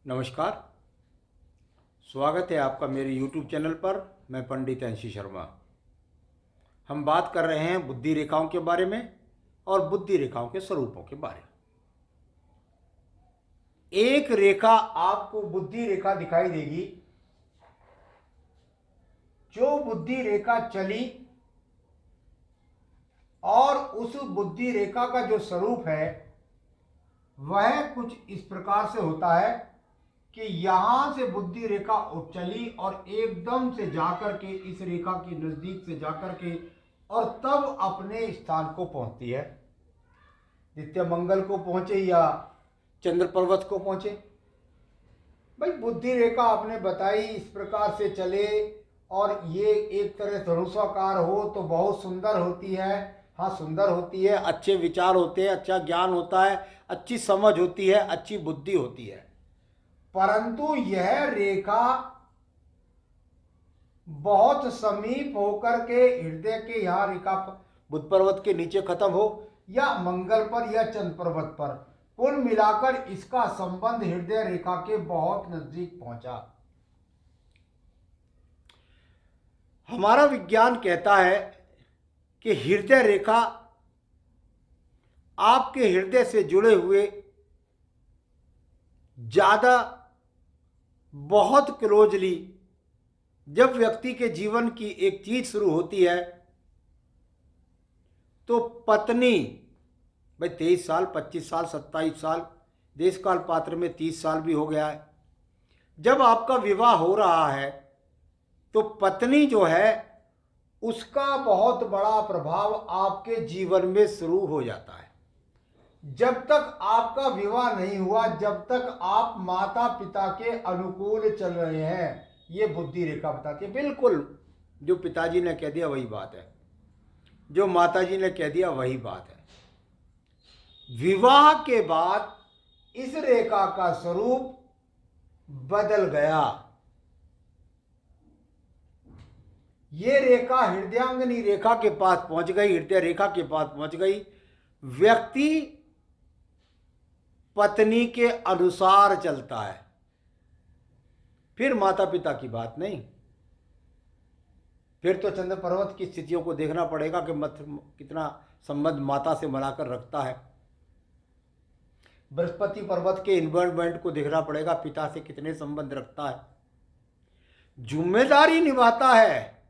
नमस्कार। स्वागत है आपका मेरे YouTube चैनल पर। मैं पंडित अंशी शर्मा। हम बात कर रहे हैं बुद्धि रेखाओं के बारे में और बुद्धि रेखाओं के स्वरूपों के बारे में। एक रेखा आपको बुद्धि रेखा दिखाई देगी। जो बुद्धि रेखा चली और उस बुद्धि रेखा का जो स्वरूप है वह कुछ इस प्रकार से होता है कि यहां से बुद्धि रेखा उठ चली और एकदम से जाकर के इस रेखा की नजदीक से जाकर के और तब अपने स्थान को पहुंचती है। नित्य मंगल को पहुंचे या चंद्र पर्वत को पहुंचे। भाई बुद्धि रेखा आपने बताई इस प्रकार से चले और ये एक तरह धनुषाकार हो तो बहुत सुंदर होती है। हाँ, सुंदर होती है, अच्छे विचार होते हैं, अच्छा ज्ञान होता है, अच्छी समझ होती है, अच्छी बुद्धि होती है। परंतु यह रेखा बहुत समीप होकर के हृदय के यहाँ रेखा बुध पर्वत के नीचे खत्म हो या मंगल पर या चंद्र पर्वत पर, कुल मिलाकर इसका संबंध हृदय रेखा के बहुत नजदीक पहुंचा। हमारा विज्ञान कहता है कि हृदय रेखा आपके हृदय से जुड़े हुए ज्यादा बहुत क्लोजली जब व्यक्ति के जीवन की एक चीज शुरू होती है तो पत्नी, भाई 23 साल 25 साल 27 साल, देश काल पात्र में 30 साल भी हो गया है, जब आपका विवाह हो रहा है तो पत्नी जो है उसका बहुत बड़ा प्रभाव आपके जीवन में शुरू हो जाता है। जब तक आपका विवाह नहीं हुआ, जब तक आप माता पिता के अनुकूल चल रहे हैं, ये बुद्धि रेखा बताती है। बिल्कुल जो पिताजी ने कह दिया वही बात है, जो माताजी ने कह दिया वही बात है। विवाह के बाद इस रेखा का स्वरूप बदल गया। ये रेखा हृदयांगनी रेखा के पास पहुंच गई, हृदय रेखा के पास पहुंच गई। व्यक्ति पत्नी के अनुसार चलता है, फिर माता पिता की बात नहीं। फिर तो चंद्र पर्वत की स्थितियों को देखना पड़ेगा कि कितना संबंध माता से बनाकर रखता है। बृहस्पति पर्वत के इन्वॉल्वमेंट को देखना पड़ेगा, पिता से कितने संबंध रखता है, जिम्मेदारी निभाता है।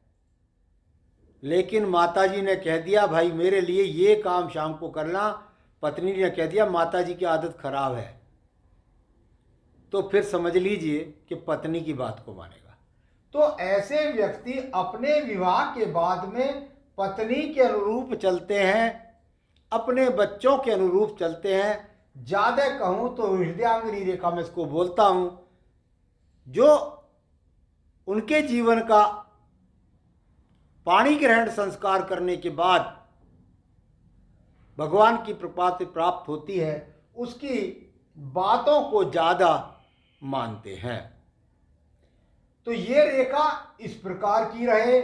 लेकिन माताजी ने कह दिया भाई मेरे लिए ये काम शाम को करना, पत्नी ने कह दिया माताजी की आदत खराब है, तो फिर समझ लीजिए कि पत्नी की बात को मानेगा। तो ऐसे व्यक्ति अपने विवाह के बाद में पत्नी के अनुरूप चलते हैं, अपने बच्चों के अनुरूप चलते हैं। ज्यादा कहूं तो हृदयांगनी रेखा में इसको बोलता हूं, जो उनके जीवन का पाणी ग्रहण संस्कार करने के बाद भगवान की कृपा से प्राप्त होती है, उसकी बातों को ज्यादा मानते हैं। तो ये रेखा इस प्रकार की रहे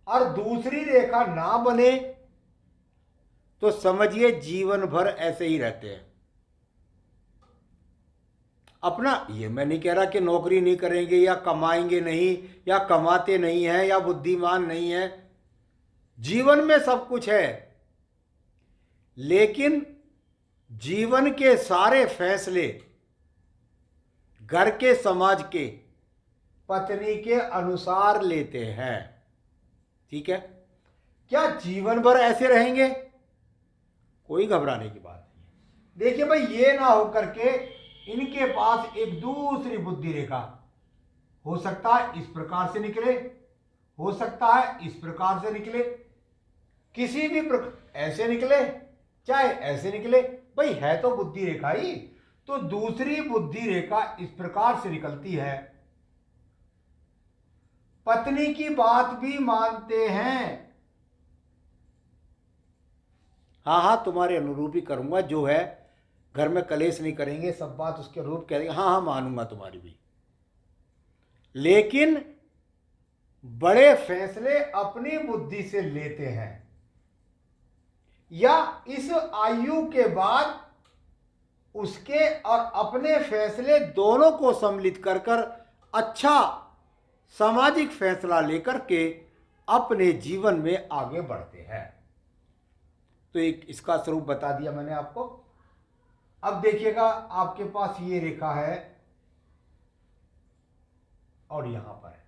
और दूसरी रेखा ना बने तो समझिए जीवन भर ऐसे ही रहते हैं। अपना ये मैं नहीं कह रहा कि नौकरी नहीं करेंगे या कमाएंगे नहीं या कमाते नहीं हैं या बुद्धिमान नहीं है, जीवन में सब कुछ है। लेकिन जीवन के सारे फैसले घर के समाज के पत्नी के अनुसार लेते हैं। ठीक है, क्या जीवन भर ऐसे रहेंगे? कोई घबराने की बात नहीं। देखिए भाई, ये ना होकर के इनके पास एक दूसरी बुद्धि रेखा हो सकता है इस प्रकार से निकले, हो सकता है इस प्रकार से निकले, किसी भी प्रकार ऐसे निकले चाहे ऐसे निकले, भाई है तो बुद्धि रेखा ही। तो दूसरी बुद्धि रेखा इस प्रकार से निकलती है, पत्नी की बात भी मानते हैं। हाँ हाँ तुम्हारे अनुरूप ही करूंगा, जो है घर में कलेश नहीं करेंगे, सब बात उसके अनुरूप कह देंगे, हाँ हाँ मानूंगा तुम्हारी भी। लेकिन बड़े फैसले अपनी बुद्धि से लेते हैं या इस आयु के बाद उसके और अपने फैसले दोनों को सम्मिलित कर कर अच्छा सामाजिक फैसला लेकर के अपने जीवन में आगे बढ़ते हैं। तो एक इसका स्वरूप बता दिया मैंने आपको। अब देखिएगा, आपके पास ये रेखा है और यहां पर है,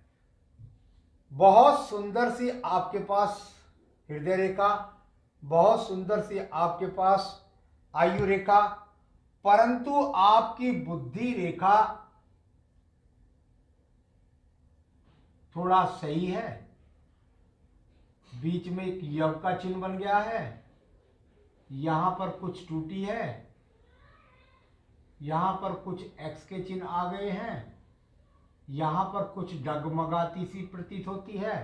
बहुत सुंदर सी आपके पास हृदय रेखा, बहुत सुंदर सी आपके पास आयु रेखा, परंतु आपकी बुद्धि रेखा थोड़ा सही है, बीच में एक यव का चिन्ह बन गया है, यहां पर कुछ टूटी है, यहां पर कुछ एक्स के चिन्ह आ गए हैं, यहां पर कुछ डगमगाती सी प्रतीत होती है,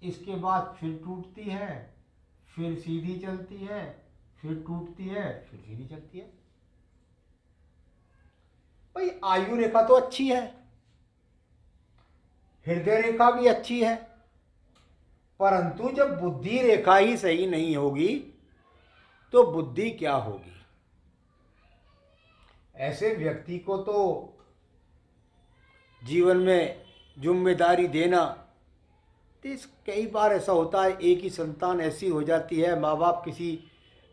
इसके बाद फिर टूटती है, फिर सीधी चलती है, फिर टूटती है, फिर सीधी चलती है। भाई आयु रेखा तो अच्छी है, हृदय रेखा भी अच्छी है, परंतु जब बुद्धि रेखा ही सही नहीं होगी तो बुद्धि क्या होगी। ऐसे व्यक्ति को तो जीवन में जिम्मेदारी देना, तो कई बार ऐसा होता है, एक ही संतान ऐसी हो जाती है, माँ बाप किसी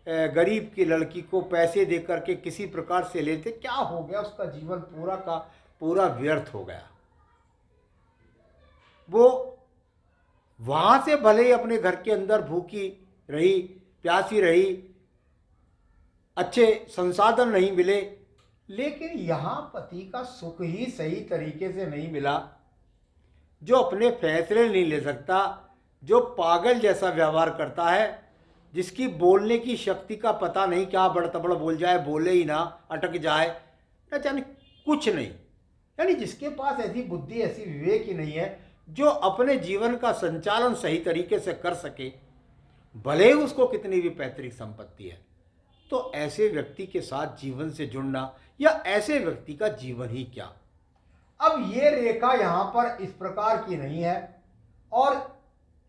गरीब की लड़की को पैसे दे करके किसी प्रकार से लेते, क्या हो गया, उसका जीवन पूरा का पूरा व्यर्थ हो गया। वो वहां से भले ही अपने घर के अंदर भूखी रही, प्यासी रही, अच्छे संसाधन नहीं मिले, लेकिन यहां पति का सुख ही सही तरीके से नहीं मिला, जो अपने फैसले नहीं ले सकता, जो पागल जैसा व्यवहार करता है, जिसकी बोलने की शक्ति का पता नहीं, क्या बड़तबड़ बोल जाए, बोले ही ना, अटक जाए, न जाने कुछ नहीं। यानी जिसके पास ऐसी बुद्धि, ऐसी विवेक ही नहीं है जो अपने जीवन का संचालन सही तरीके से कर सके, भले ही उसको कितनी भी पैतृक संपत्ति है। तो ऐसे व्यक्ति के साथ जीवन से जुड़ना, या ऐसे व्यक्ति का जीवन ही क्या। अब ये रेखा यहां पर इस प्रकार की नहीं है, और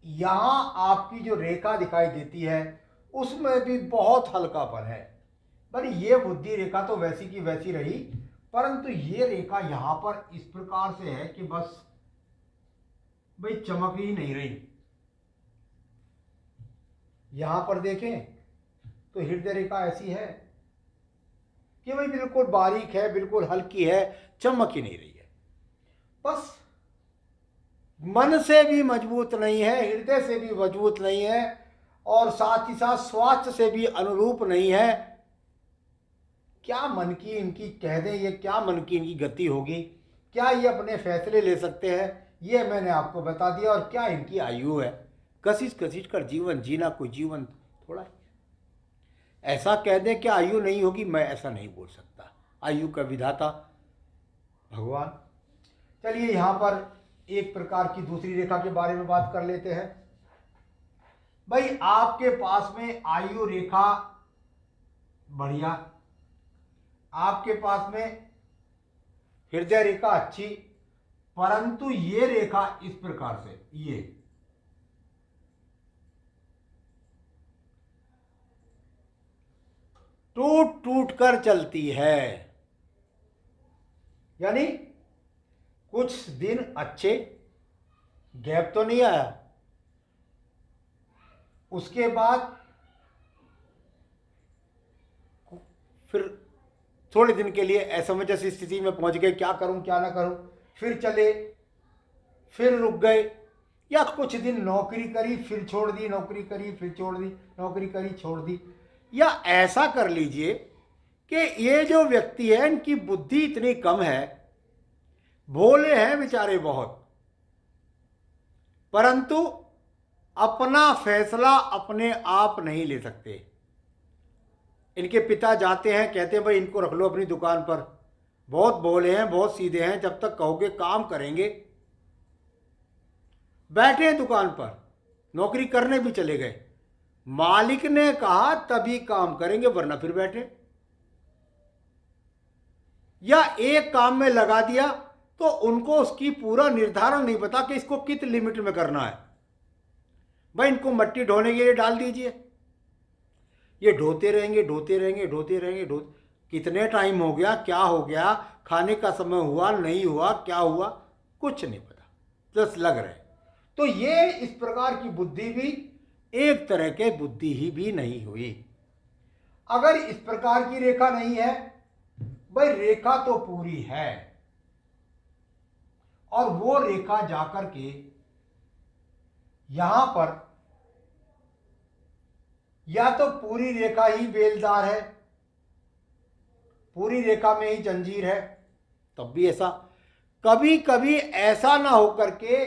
यहां आपकी जो रेखा दिखाई देती है उसमें भी बहुत हल्कापन है। पर ये बुद्धि रेखा तो वैसी की वैसी रही, परंतु ये रेखा यहां पर इस प्रकार से है कि बस भाई चमक ही नहीं रही। यहां पर देखें तो हृदय रेखा ऐसी है कि भाई बिल्कुल बारीक है, बिल्कुल हल्की है, चमक ही नहीं रही है। बस मन से भी मजबूत नहीं है, हृदय से भी मजबूत नहीं है, और साथ ही साथ स्वास्थ्य से भी अनुरूप नहीं है। क्या मन की इनकी कह दें, ये क्या मन की इनकी गति होगी, क्या ये अपने फैसले ले सकते हैं, ये मैंने आपको बता दिया। और क्या इनकी आयु है, कशिश कशिश कर जीवन जीना, कोई जीवन थोड़ा ही। ऐसा कह दें कि आयु नहीं होगी, मैं ऐसा नहीं बोल सकता, आयु का विधाता भगवान। चलिए यहां पर एक प्रकार की दूसरी रेखा के बारे में बात कर लेते हैं। भाई आपके पास में आयु रेखा बढ़िया, आपके पास में हृदय रेखा अच्छी, परंतु ये रेखा इस प्रकार से, ये टूट टूट कर चलती है। यानी कुछ दिन अच्छे, गैप तो नहीं आया, उसके बाद फिर थोड़े दिन के लिए असमंजस जैसी स्थिति में पहुंच गए, क्या करूं क्या ना करूं, फिर चले, फिर रुक गए, या कुछ दिन नौकरी करी फिर छोड़ दी, नौकरी करी फिर छोड़ दी, नौकरी करी छोड़ दी। या ऐसा कर लीजिए कि ये जो व्यक्ति है इनकी बुद्धि इतनी कम है, भोले हैं बेचारे बहुत, परंतु अपना फैसला अपने आप नहीं ले सकते। इनके पिता जाते हैं, कहते हैं भाई इनको रख लो अपनी दुकान पर, बहुत भोले हैं, बहुत सीधे हैं, जब तक कहोगे काम करेंगे। बैठे हैं दुकान पर, नौकरी करने भी चले गए, मालिक ने कहा तभी काम करेंगे, वरना फिर बैठे। या एक काम में लगा दिया तो उनको उसकी पूरा निर्धारण नहीं पता कि इसको कित लिमिट में करना है। भाई इनको मट्टी ढोने के लिए डाल दीजिए, ये ढोते रहेंगे ढोते रहेंगे ढोते रहेंगे कितने टाइम हो गया, क्या हो गया, खाने का समय हुआ नहीं हुआ, क्या हुआ, कुछ नहीं पता, बस लग रहे। तो ये इस प्रकार की बुद्धि भी एक तरह के बुद्धि ही भी नहीं हुई। अगर इस प्रकार की रेखा नहीं है, भाई रेखा तो पूरी है, और वो रेखा जाकर के यहां पर या तो पूरी रेखा ही बेलदार है, पूरी रेखा में ही जंजीर है, तब भी ऐसा, कभी कभी ऐसा ना हो करके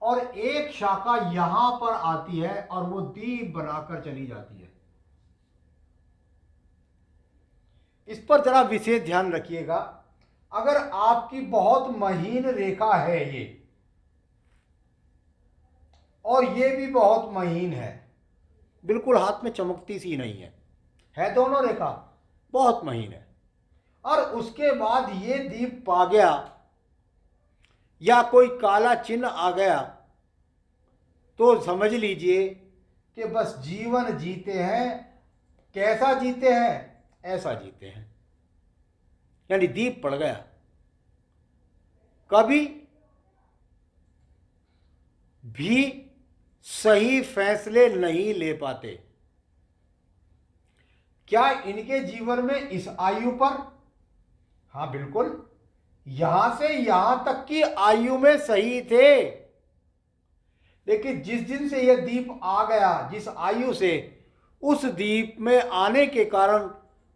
और एक शाखा यहां पर आती है और वो दीप बनाकर चली जाती है। इस पर जरा विशेष ध्यान रखिएगा। अगर आपकी बहुत महीन रेखा है ये, और ये भी बहुत महीन है, बिल्कुल हाथ में चमकती सी नहीं है दोनों रेखा बहुत महीन है, और उसके बाद ये दीप पा गया या कोई काला चिन्ह आ गया, तो समझ लीजिए कि बस जीवन जीते हैं। कैसा जीते हैं? ऐसा जीते हैं, यानी दीप पड़ गया, कभी भी सही फैसले नहीं ले पाते। क्या इनके जीवन में इस आयु पर? हाँ बिल्कुल, यहां से यहां तक की आयु में सही थे, लेकिन जिस दिन से यह दीप आ गया, जिस आयु से, उस दीप में आने के कारण,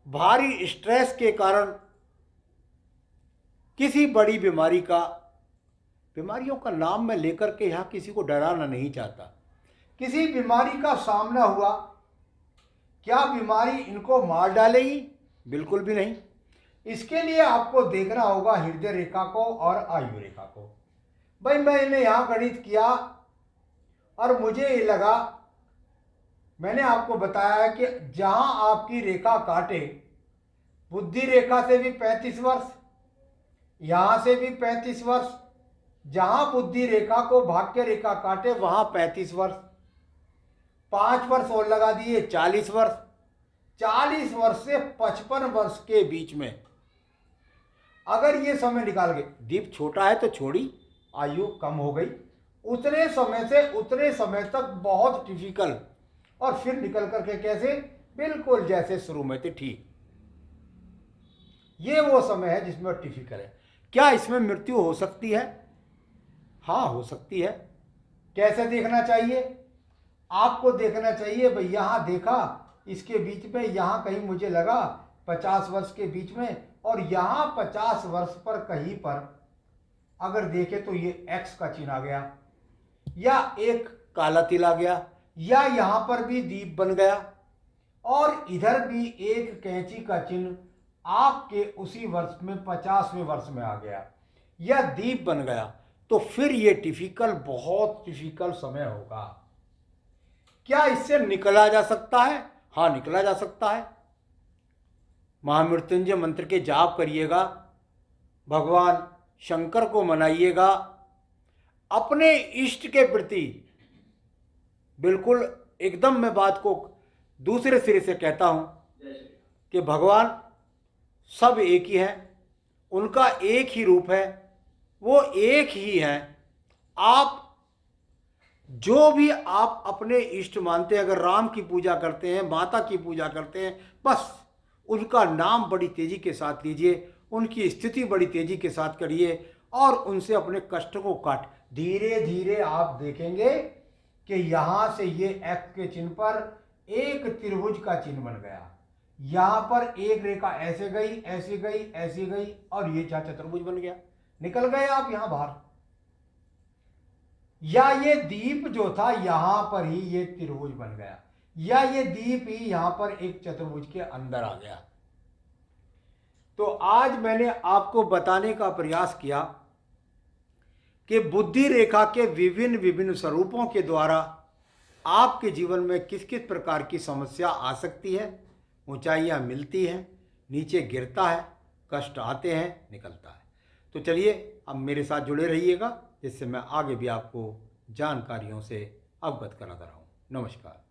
भारी स्ट्रेस के कारण, किसी बड़ी बीमारी का, बीमारियों का नाम मैं लेकर के यहां किसी को डराना नहीं चाहता, किसी बीमारी का सामना हुआ। क्या बीमारी इनको मार डालेगी? बिल्कुल भी नहीं। इसके लिए आपको देखना होगा हृदय रेखा को और आयु रेखा को। भाई मैंने यहां गणित किया और मुझे ये लगा, मैंने आपको बताया कि जहां आपकी रेखा काटे, बुद्धि रेखा से भी 35 वर्ष, यहां से भी 35 वर्ष, जहां बुद्धि रेखा को भाग्य रेखा काटे वहां 35 वर्ष, 5 वर्ष और लगा दिए 40 वर्ष, 40 वर्ष से 55 वर्ष के बीच में अगर ये समय निकाल गए, दीप छोटा है तो छोड़ी, आयु कम हो गई, उतने समय से उतने समय तक बहुत डिफिकल्ट, और फिर निकल करके कैसे? बिल्कुल जैसे शुरू में थे, ठीक। ये वो समय है जिसमें डिफिकल्ट है। क्या इसमें मृत्यु हो सकती है? हाँ हो सकती है। कैसे देखना चाहिए? आपको देखना चाहिए भाई, यहां देखा, इसके बीच में यहां कहीं मुझे लगा 50 वर्ष के बीच में, और यहां 50 वर्ष पर कहीं पर अगर देखे तो ये एक्स का चिन्ह आ गया, या एक काला तिल आ गया, या यहां पर भी दीप बन गया, और इधर भी एक कैंची का चिन्ह आपके उसी वर्ष में 50वें वर्ष में आ गया, या दीप बन गया, तो फिर ये डिफिकल्ट, बहुत डिफिकल्ट समय होगा। क्या इससे निकला जा सकता है? हाँ निकला जा सकता है। महामृत्युंजय मंत्र के जाप करिएगा, भगवान शंकर को मनाइएगा, अपने इष्ट के प्रति बिल्कुल एकदम, मैं बात को दूसरे सिरे से कहता हूं कि भगवान सब एक ही हैं, उनका एक ही रूप है, वो एक ही हैं। आप जो भी आप अपने इष्ट मानते हैं, अगर राम की पूजा करते हैं, माता की पूजा करते हैं, बस उनका नाम बड़ी तेजी के साथ लीजिए, उनकी स्थिति बड़ी तेजी के साथ करिए, और उनसे अपने कष्ट को काट, धीरे धीरे आप देखेंगे कि यहां से ये एक्स के चिन्ह पर एक त्रिभुज का चिन्ह बन गया, यहां पर एक रेखा ऐसे गई, ऐसी गई, ऐसी गई, और ये चतुर्भुज बन गया, निकल गए आप यहां बाहर। या ये दीप जो था यहां पर ही ये त्रिभुज बन गया, या ये दीप ही यहां पर एक चतुर्भुज के अंदर आ गया। तो आज मैंने आपको बताने का प्रयास किया कि बुद्धि रेखा के विभिन्न विभिन्न स्वरूपों के द्वारा आपके जीवन में किस किस प्रकार की समस्या आ सकती है, ऊंचाइयां मिलती हैं, नीचे गिरता है, कष्ट आते हैं, निकलता है। तो चलिए अब मेरे साथ जुड़े रहिएगा, जिससे मैं आगे भी आपको जानकारियों से अवगत कराता रहूं। नमस्कार।